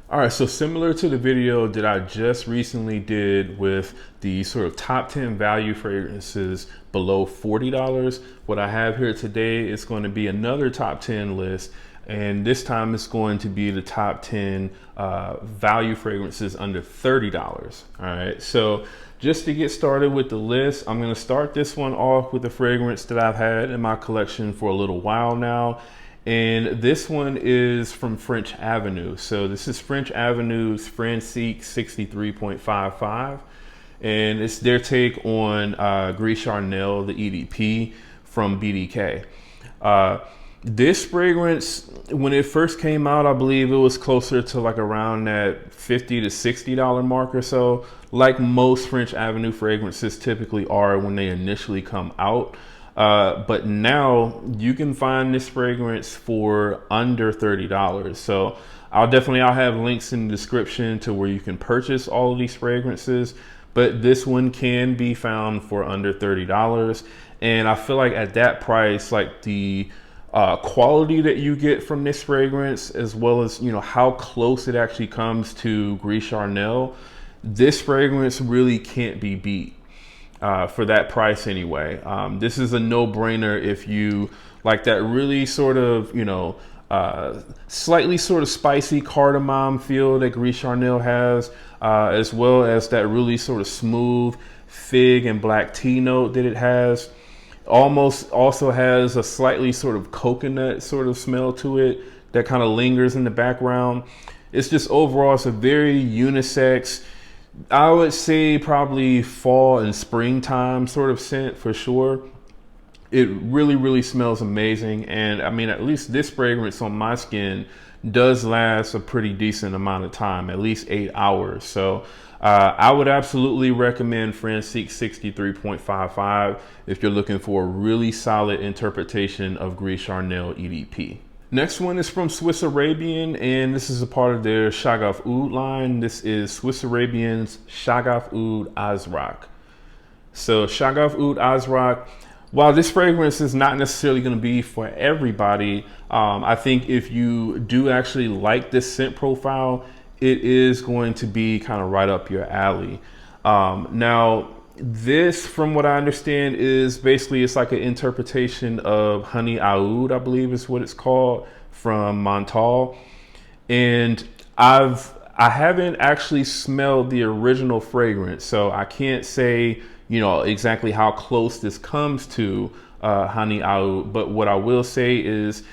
All right, so similar to the video that I just recently did with the sort of top 10 value fragrances below $40, what I have here today is going to be another top 10 list. And this time it's going to be the top 10 value fragrances under $30. All right, so just to get started with the list, I'm going to start this one off with a fragrance that I've had in my collection for a little while now. And this one is from French Avenue. So this is French Avenue's Francique 63.55. And it's their take on Gris Charnel, the EDP from BDK. This fragrance, when it first came out, I believe it was closer to like around that $50 to $60 mark or so, like most French Avenue fragrances typically are when they initially come out. But now you can find this fragrance for under $30. So I'll have links in the description to where you can purchase all of these fragrances, but this one can be found for under $30. And I feel like at that price, like the quality that you get from this fragrance, as well as, you know, how close it actually comes to Gris Charnel, this fragrance really can't be beat. For that price anyway. This is a no-brainer if you like that really sort of, you know, slightly sort of spicy cardamom feel that Gris Charnel has, as well as that really sort of smooth fig and black tea note that it has. Almost also has a slightly sort of coconut sort of smell to it that kind of lingers in the background. It's just overall, it's a very unisex, I would say probably fall and springtime sort of scent for sure. It really, really smells amazing. And I mean, at least this fragrance on my skin does last a pretty decent amount of time, at least 8 hours. So I would absolutely recommend Francique 63.55 if you're looking for a really solid interpretation of Gris Charnel EDP. Next one is from Swiss Arabian, and this is a part of their Shaghaf Oud line. This is Swiss Arabian's Shaghaf Oud Azraq. So Shaghaf Oud Azraq, while this fragrance is not necessarily going to be for everybody, I think if you do actually like this scent profile, it is going to be kind of right up your alley. Now, this, from what I understand, is basically, it's like an interpretation of Honey Oud, I believe is what it's called, from Montal. And I haven't actually smelled the original fragrance, so I can't say, you know, exactly how close this comes to Honey Oud. But what I will say is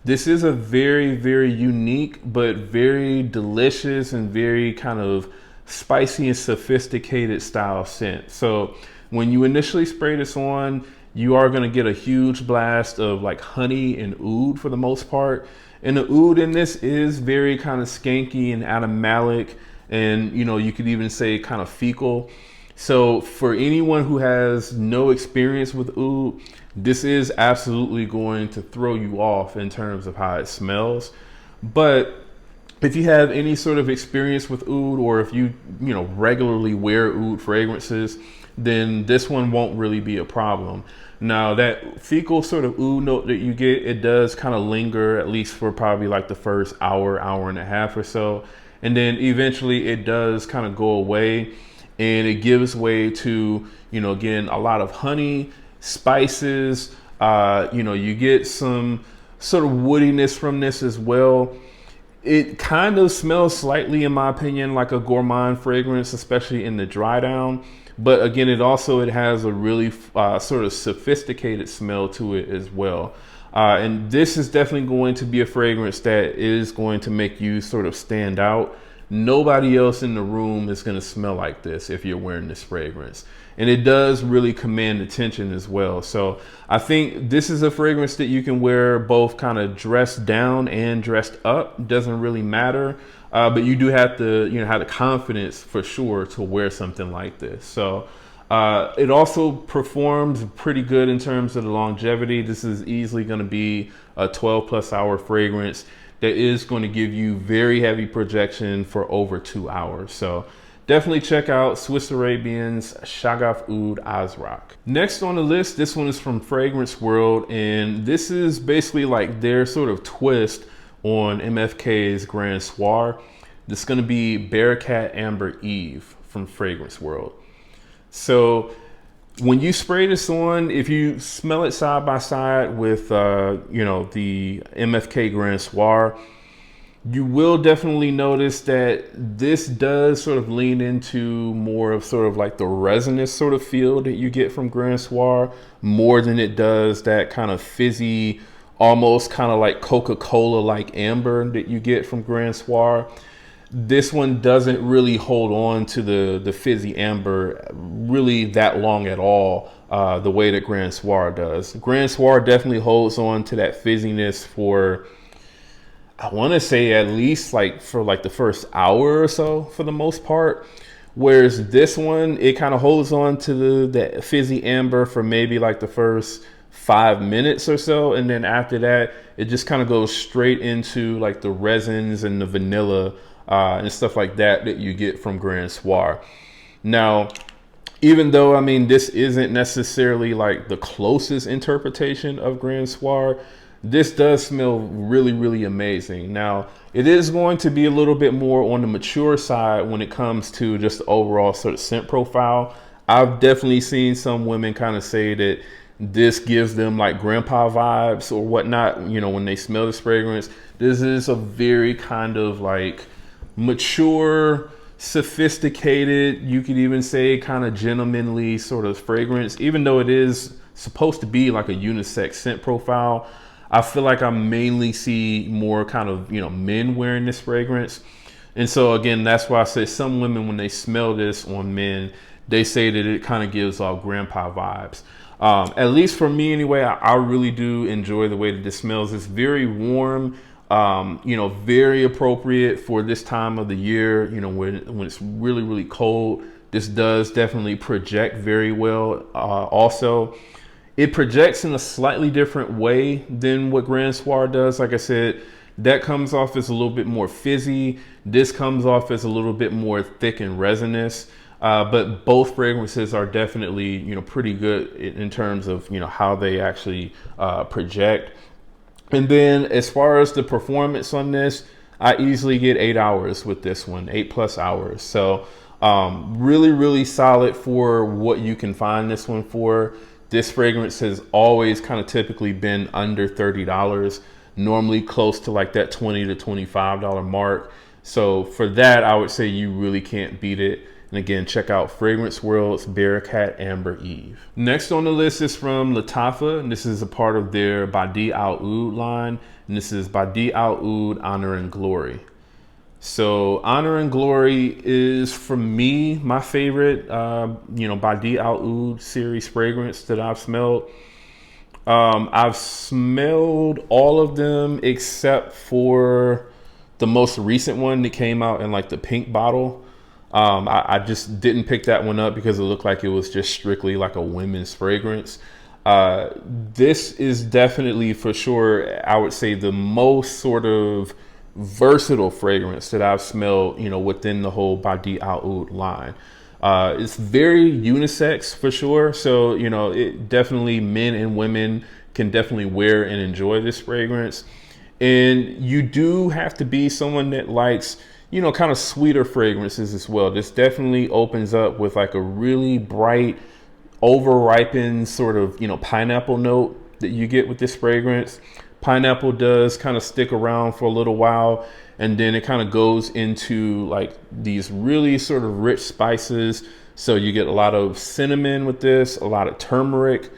this is a very, very unique, but very delicious and very kind of spicy and sophisticated style scent. So when you initially spray this on, you are going to get a huge blast of like honey and oud for the most part. And the oud in this is very kind of skanky and animalic, and, you know, you could even say kind of fecal. So for anyone who has no experience with oud, this is absolutely going to throw you off in terms of how it smells. But if you have any sort of experience with oud, or if you regularly wear oud fragrances, then this one won't really be a problem. Now, that fecal sort of oud note that you get, it does kind of linger, at least for probably like the first hour, hour and a half or so. And then eventually it does kind of go away, and it gives way to, you know, again, a lot of honey, spices, you get some sort of woodiness from this as well. It kind of smells slightly, in my opinion, like a gourmand fragrance, especially in the dry down. But again, it has a really sort of sophisticated smell to it as well. And this is definitely going to be a fragrance that is going to make you sort of stand out. Nobody else in the room is going to smell like this if you're wearing this fragrance. And it does really command attention as well. So I think this is a fragrance that you can wear both kind of dressed down and dressed up. Doesn't really matter. But you do have to, have the confidence for sure to wear something like this. So it also performs pretty good in terms of the longevity. This is easily going to be a 12+ hour fragrance that is going to give you very heavy projection for over 2 hours. So definitely check out Swiss Arabian's Shaghaf Oud Azraq. Next on the list, this one is from Fragrance World, and this is basically like their sort of twist on MFK's Grand Soir. This is going to be Barakkat Ambre Eve from Fragrance World. So when you spray this on, if you smell it side by side with, you know, the MFK Grand Soir, you will definitely notice that this does sort of lean into more of sort of like the resinous sort of feel that you get from Grand Soir, more than it does that kind of fizzy, almost kind of like Coca-Cola like amber that you get from Grand Soir. This one doesn't really hold on to the fizzy amber really that long at all, the way that Grand Soir does. Grand Soir definitely holds on to that fizziness for, I want to say, at least like for like the first hour or so for the most part. Whereas this one, it kind of holds on to the fizzy amber for maybe like the first 5 minutes or so. And then after that, it just kind of goes straight into like the resins and the vanilla and stuff like that that you get from Grand Soir. Now, even though, I mean, this isn't necessarily like the closest interpretation of Grand Soir, this does smell really, really amazing. Now, it is going to be a little bit more on the mature side when it comes to just the overall sort of scent profile. I've definitely seen some women kind of say that this gives them like grandpa vibes or whatnot, you know, when they smell this fragrance. This is a very kind of like mature, sophisticated, you could even say kind of gentlemanly sort of fragrance. Even though it is supposed to be like a unisex scent profile, I feel like I mainly see more kind of, you know, men wearing this fragrance. And so again, that's why I say some women, when they smell this on men, they say that it kind of gives off grandpa vibes. At least for me anyway, I really do enjoy the way that this smells. It's very warm, you know, very appropriate for this time of the year, you know, when it's really, really cold. This does definitely project very well. Also, it projects in a slightly different way than what Grand Soir does. Like I said, that comes off as a little bit more fizzy. This comes off as a little bit more thick and resinous. But both fragrances are definitely, you know, pretty good in terms of, you know, how they actually project. And then as far as the performance on this, I easily get 8 hours with this one, 8+ hours. So really, really solid for what you can find this one for. This fragrance has always kind of typically been under $30, normally close to like that $20 to $25 mark. So for that, I would say you really can't beat it. And again, check out Fragrance World's Barakkat Ambre Eve. Next on the list is from Lattafa, and this is a part of their Badi Al Oud line, and this is Badi Al Oud Honor and Glory. So Honor and Glory is, for me, my favorite, you know, Badi Al Oud series fragrance that I've smelled. I've smelled all of them except for the most recent one that came out in like the pink bottle. I just didn't pick that one up because it looked like it was just strictly like a women's fragrance. This is definitely, for sure, I would say the most sort of versatile fragrance that I've smelled, you know, within the whole Badi Al Oud line. It's very unisex for sure. So, you know, it definitely, men and women can definitely wear and enjoy this fragrance. And you do have to be someone that likes, you know, kind of sweeter fragrances as well. This definitely opens up with like a really bright, over-ripened sort of, you know, pineapple note that you get with this fragrance. Pineapple does kind of stick around for a little while, and then it kind of goes into like these really sort of rich spices. So you get a lot of cinnamon with this, a lot of turmeric,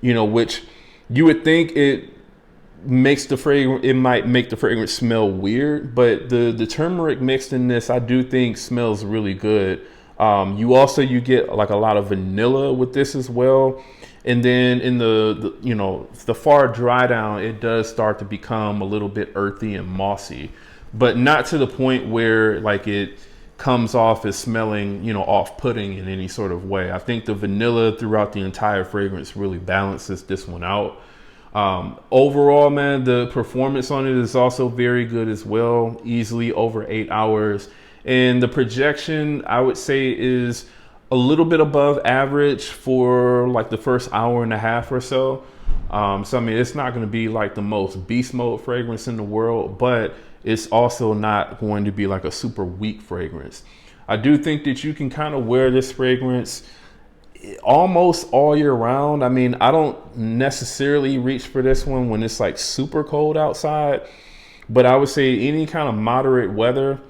you know, which you would think it makes the fragrance, it might make the fragrance smell weird, but the turmeric mixed in this, I do think smells really good. You get like a lot of vanilla with this as well. And then in the you know, the far dry down, it does start to become a little bit earthy and mossy, but not to the point where like it comes off as smelling, you know, off-putting in any sort of way. I think the vanilla throughout the entire fragrance really balances this one out. Overall, man, the performance on it is also very good as well, easily over 8 hours. And the projection, I would say, is a little bit above average for like the first hour and a half or so. So, I mean, it's not going to be like the most beast mode fragrance in the world, but it's also not going to be like a super weak fragrance. I do think that you can kind of wear this fragrance almost all year round. I mean, I don't necessarily reach for this one when it's like super cold outside, but I would say any kind of moderate weather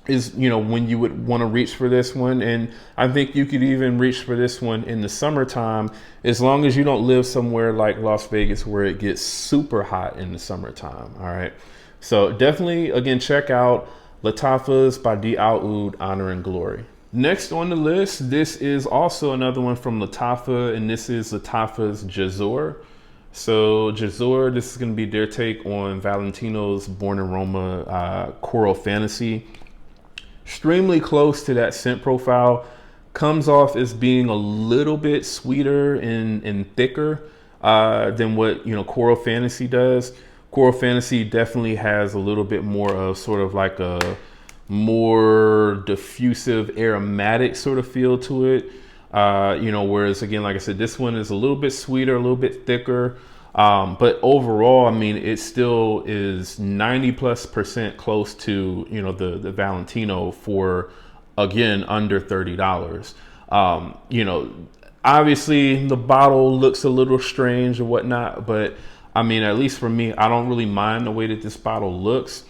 is, you know, when you would want to reach for this one. And I think you could even reach for this one in the summertime, as long as you don't live somewhere like Las Vegas where it gets super hot in the summertime. All right. So definitely, again, check out Lattafas by D. Oud, Honor and Glory. Next on the list, this is also another one from Lattafa, and this is Lattafa's Jasoor. So Jasoor, this is going to be their take on Valentino's Born Aroma Coral Fantasy. Extremely close to that scent profile. Comes off as being a little bit sweeter and thicker than what, you know, Coral Fantasy does. Coral Fantasy definitely has a little bit more of sort of like a more diffusive aromatic sort of feel to it. You know, whereas again, like I said, this one is a little bit sweeter, a little bit thicker. But overall, I mean, it still is 90+% close to, you know, the Valentino for, again, under $30. You know, obviously the bottle looks a little strange or whatnot, but I mean, at least for me, I don't really mind the way that this bottle looks.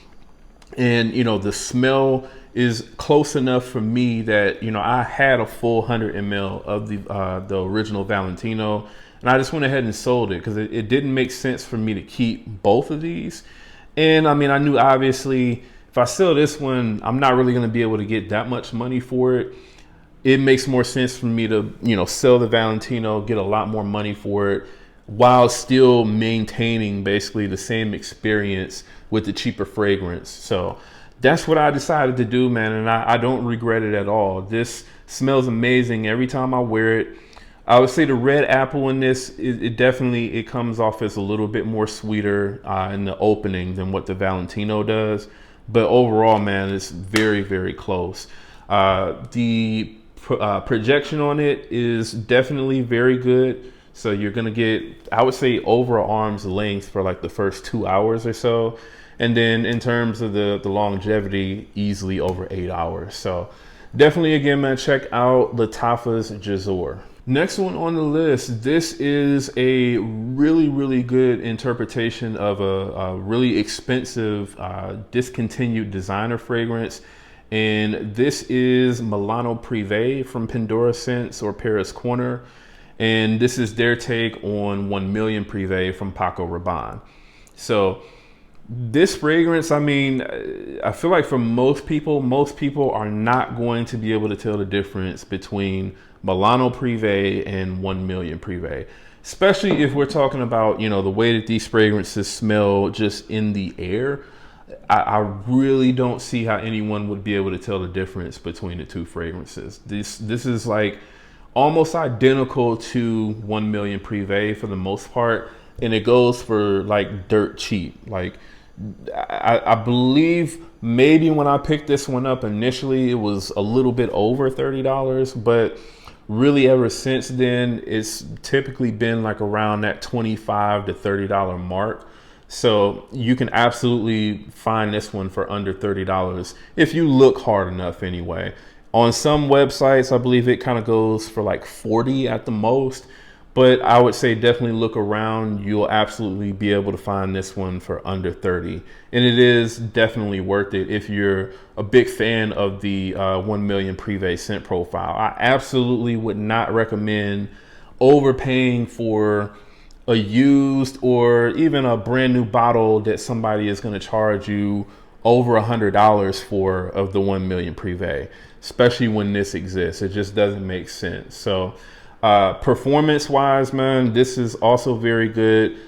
And, you know, the smell is close enough for me that, you know, I had a full 100 ml of the original Valentino, and I just went ahead and sold it because it didn't make sense for me to keep both of these. And I mean, I knew obviously if I sell this one, I'm not really going to be able to get that much money for it. It makes more sense for me to, you know, sell the Valentino, get a lot more money for it, while still maintaining basically the same experience with the cheaper fragrance. So that's what I decided to do, man. And I don't regret it at all. This smells amazing every time I wear it. I would say the red apple in this, it definitely, it comes off as a little bit more sweeter in the opening than what the Valentino does. But overall, man, it's very, very close. The projection on it is definitely very good. So you're going to get, I would say, over arm's length for like the first 2 hours or so. And then in terms of the longevity, easily over 8 hours. So definitely, again, man, check out Lattafa's Jasoor. Next one on the list, this is a really, really good interpretation of a really expensive discontinued designer fragrance. And this is Milano Prive from Pandora Scents or Paris Corner. And this is their take on 1 Million Prive from Paco Rabanne. So this fragrance, I mean, I feel like for most people are not going to be able to tell the difference between Milano Prive and 1 Million Prive, especially if we're talking about, you know, the way that these fragrances smell just in the air. I really don't see how anyone would be able to tell the difference between the two fragrances. This is like almost identical to 1 Million Prive for the most part, and it goes for like dirt cheap. Like I believe maybe when I picked this one up initially, it was a little bit over $30, but really ever since then, it's typically been like around that $25 to $30 mark. So you can absolutely find this one for under $30 if you look hard enough anyway. On some websites, I believe it kind of goes for like 40 at the most, but I would say definitely look around. You'll absolutely be able to find this one for under 30. And it is definitely worth it if you're a big fan of the 1 Million Prive scent profile. I absolutely would not recommend overpaying for a used or even a brand new bottle that somebody is going to charge you over $100 for of the 1 Million Prive, especially when this exists. It just doesn't make sense. So performance wise, man, this is also very good.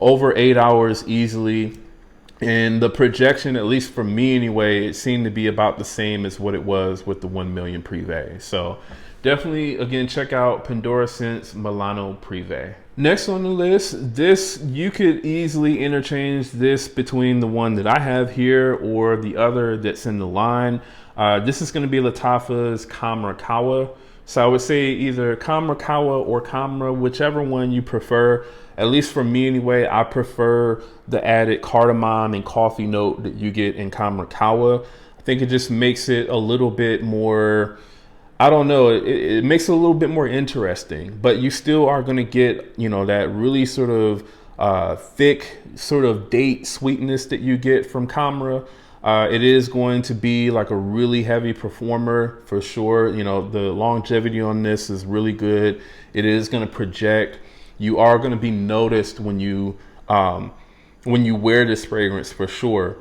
Over 8 hours easily. And the projection, at least for me anyway, it seemed to be about the same as what it was with the 1 Million Prive. So definitely, again, check out Pandora Scents Milano Prive. Next on the list, this, you could easily interchange this between the one that I have here or the other that's in the line. This is going to be Lattafa's Khamrah Qahwa. So I would say either Khamrah Qahwa or Khamrah, whichever one you prefer. At least for me anyway, I prefer the added cardamom and coffee note that you get in Khamrah Qahwa. I think it just makes it a little bit more, I don't know, it makes it a little bit more interesting, but you still are going to get, you know, that really sort of thick sort of date sweetness that you get from Khamrah. It is going to be like a really heavy performer for sure. You know, the longevity on this is really good. It is going to project. You are going to be noticed when you wear this fragrance for sure.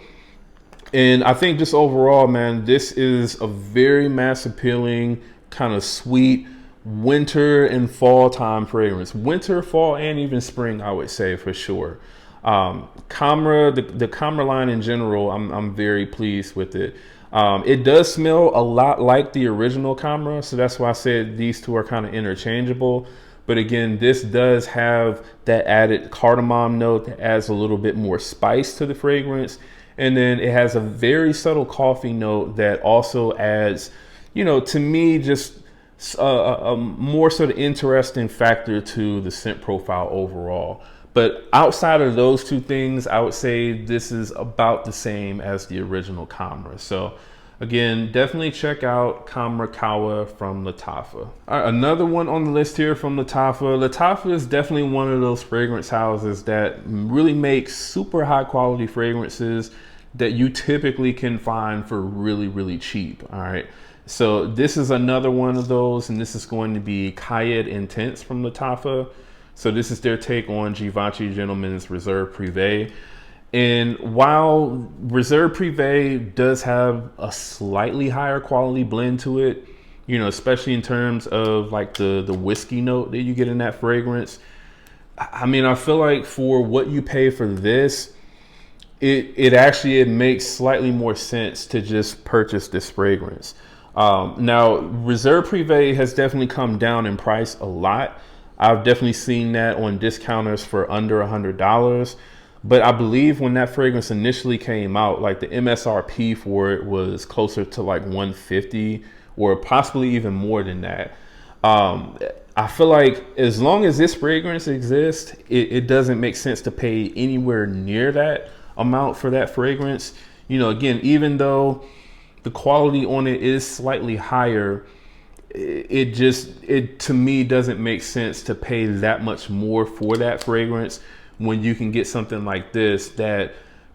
And I think just overall, man, this is a very mass appealing, kind of sweet winter and fall time fragrance. Winter, fall, and even spring, I would say for sure. Khamrah, the Khamrah line in general, I'm very pleased with it. It does smell a lot like the original Khamrah, so that's why I said these two are kind of interchangeable. But again, this does have that added cardamom note that adds a little bit more spice to the fragrance. And then it has a very subtle coffee note that also adds, you know, to me, just a more sort of interesting factor to the scent profile overall. But outside of those two things, I would say this is about the same as the original Khamrah. So again, definitely check out Khamrah Qahwa from Lattafa. All right, another one on the list here from Lattafa. Lattafa is definitely one of those fragrance houses that really make super high quality fragrances that you typically can find for really, really cheap. All right. So this is another one of those, and this is going to be Qaa'ed Intense from Lattafa. So this is their take on Givenchy Gentleman's Reserve Prive. And while Reserve Prive does have a slightly higher quality blend to it, you know, especially in terms of like the whiskey note that you get in that fragrance, I mean, I feel like for what you pay for this, it makes slightly more sense to just purchase this fragrance. Now, Reserve Prive has definitely come down in price a lot. I've definitely seen that on discounters for under $100. But I believe when that fragrance initially came out, like the MSRP for it was closer to like 150 or possibly even more than that. I feel like as long as this fragrance exists, it doesn't make sense to pay anywhere near that amount for that fragrance. You know, again, even though the quality on it is slightly higher, it to me doesn't make sense to pay that much more for that fragrance when you can get something like this that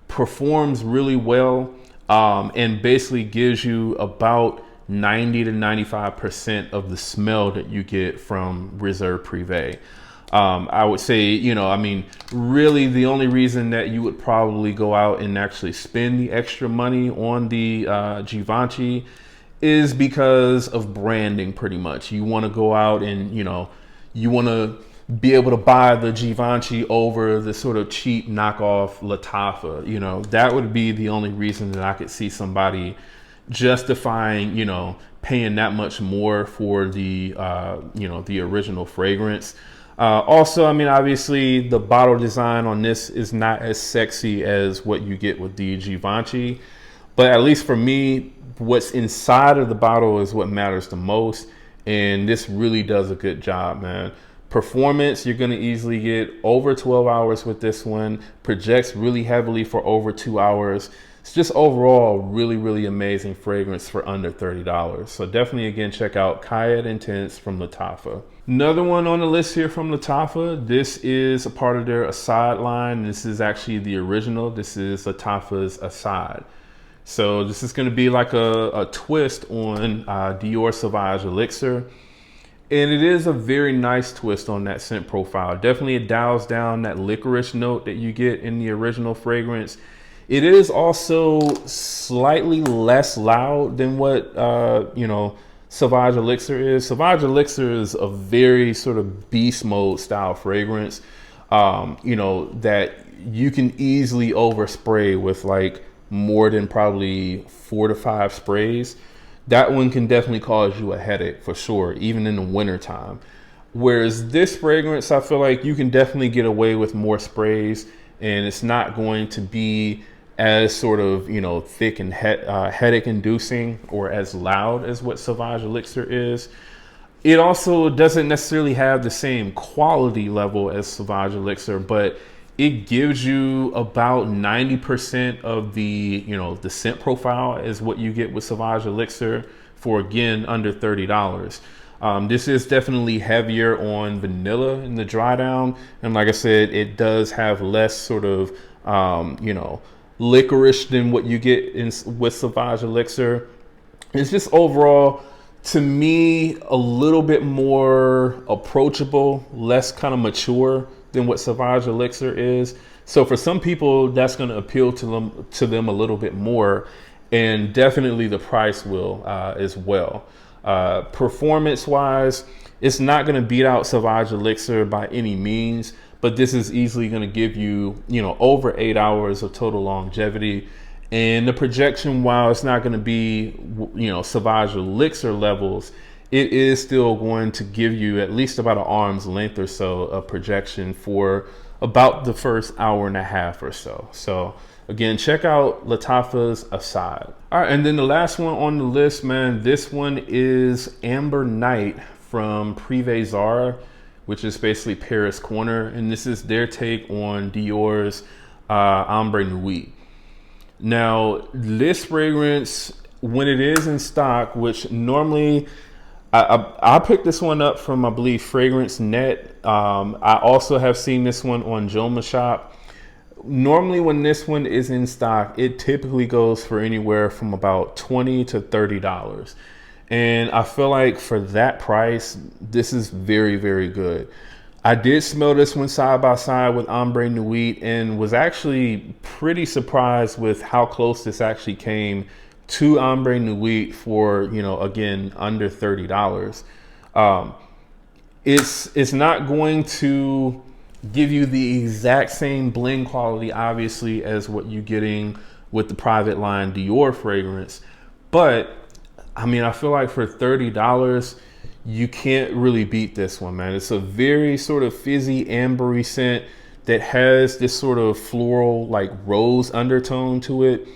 performs really well, and basically gives you about 90 to 95% of the smell that you get from Reserve Prive. I would say, you know, I mean, really the only reason that you would probably go out and actually spend the extra money on the Givenchy is because of branding, pretty much. You want to go out and, you know, you want to be able to buy the Givenchy over the sort of cheap knockoff Lattafa. You know, that would be the only reason that I could see somebody justifying, you know, paying that much more for the, you know, the original fragrance. Also, I mean, obviously the bottle design on this is not as sexy as what you get with the Givenchy, but at least for me, what's inside of the bottle is what matters the most. And this really does a good job, man. Performance, you're going to easily get over 12 hours with this one. Projects really heavily for over 2 hours. It's just overall really, really amazing fragrance for under $30. So definitely, again, check out Qaa'ed Intense from Lattafa. Another one on the list here from Lattafa. This is a part of their Asad line. This is actually the original. This is Lattafa's Asad. So this is going to be like a twist on Dior Sauvage Elixir. And it is a very nice twist on that scent profile. Definitely it dials down that licorice note that you get in the original fragrance. It is also slightly less loud than what, you know, Sauvage Elixir is. Sauvage Elixir is a very sort of beast mode style fragrance, you know, that you can easily overspray with like more than probably 4 to 5 sprays. That one can definitely cause you a headache for sure, even in the winter time. Whereas this fragrance, I feel like you can definitely get away with more sprays and it's not going to be as sort of, you know, thick and headache inducing or as loud as what Sauvage Elixir is. It also doesn't necessarily have the same quality level as Sauvage Elixir, but it gives you about 90% of the, the scent profile is what you get with Sauvage Elixir for, again, under $30. This is definitely heavier on vanilla in the dry down. And like I said, it does have less sort of, licorice than what you get with Sauvage Elixir. It's just overall, to me, a little bit more approachable, less kind of mature than what Sauvage Elixir is. So for some people, that's going to appeal to them a little bit more, and definitely the price will as well. Performance wise, it's not going to beat out Sauvage Elixir by any means, but this is easily going to give you, over 8 hours of total longevity. And the projection, while it's not going to be, Sauvage Elixir levels, it is still going to give you at least about an arm's length or so of projection for about the first hour and a half or so. So again, check out Lattafa's Asad. All right, and then the last one on the list, man, this one is Amber Night from Prive Zara, which is basically Paris Corner. And this is their take on Dior's Ambre Nuit. Now, this fragrance, when it is in stock, which normally I picked this one up from, I believe, Fragrance Net. I also have seen this one on Joma Shop. Normally, when this one is in stock, it typically goes for anywhere from about $20 to $30. And I feel like for that price, this is very, very good. I did smell this one side by side with Ambre Nuit and was actually pretty surprised with how close this actually came to Ambre Nuit for, again, under $30. It's not going to give you the exact same blend quality, obviously, as what you're getting with the private line Dior fragrance. But I mean, I feel like for $30, you can't really beat this one, man. It's a very sort of fizzy, ambery scent that has this sort of floral, like rose undertone to it.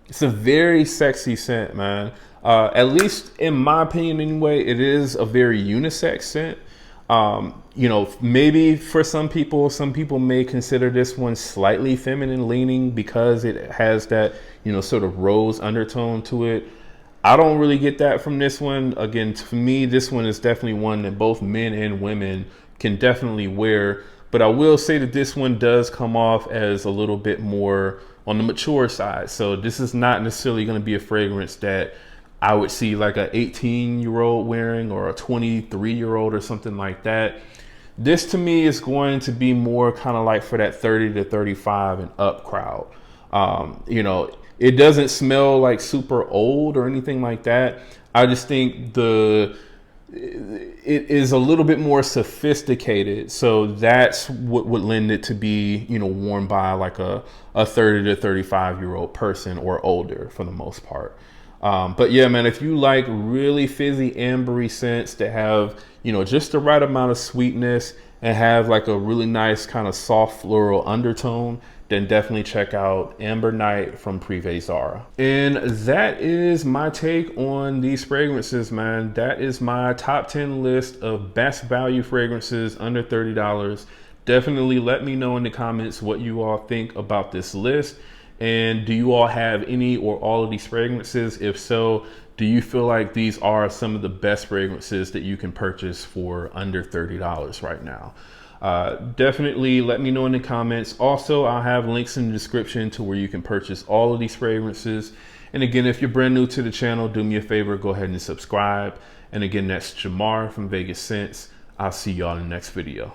It's a very sexy scent, man. At least in my opinion anyway, it is a very unisex scent. Maybe for some people may consider this one slightly feminine leaning because it has that, sort of rose undertone to it. I don't really get that from this one. Again, for me, this one is definitely one that both men and women can definitely wear. But I will say that this one does come off as a little bit more on the mature side. So this is not necessarily going to be a fragrance that I would see like a 18-year-old wearing or a 23-year-old or something like that. This to me is going to be more kind of like for that 30 to 35 and up crowd. It doesn't smell like super old or anything like that. I just think it is a little bit more sophisticated. So that's what would lend it to be, worn by like a 30 to 35-year-old person or older for the most part. But yeah, man, if you like really fizzy, ambery scents that have, just the right amount of sweetness and have like a really nice kind of soft floral undertone, then definitely check out Amber Night from Prive Zara. And that is my take on these fragrances, man. That is my top 10 list of best value fragrances under $30. Definitely let me know in the comments what you all think about this list. And do you all have any or all of these fragrances? If so, do you feel like these are some of the best fragrances that you can purchase for under $30 right now? Definitely let me know in the comments. Also, I'll have links in the description to where you can purchase all of these fragrances. And again, if you're brand new to the channel, do me a favor, go ahead and subscribe. And again, that's Jamar from Vegas Scents. I'll see y'all in the next video.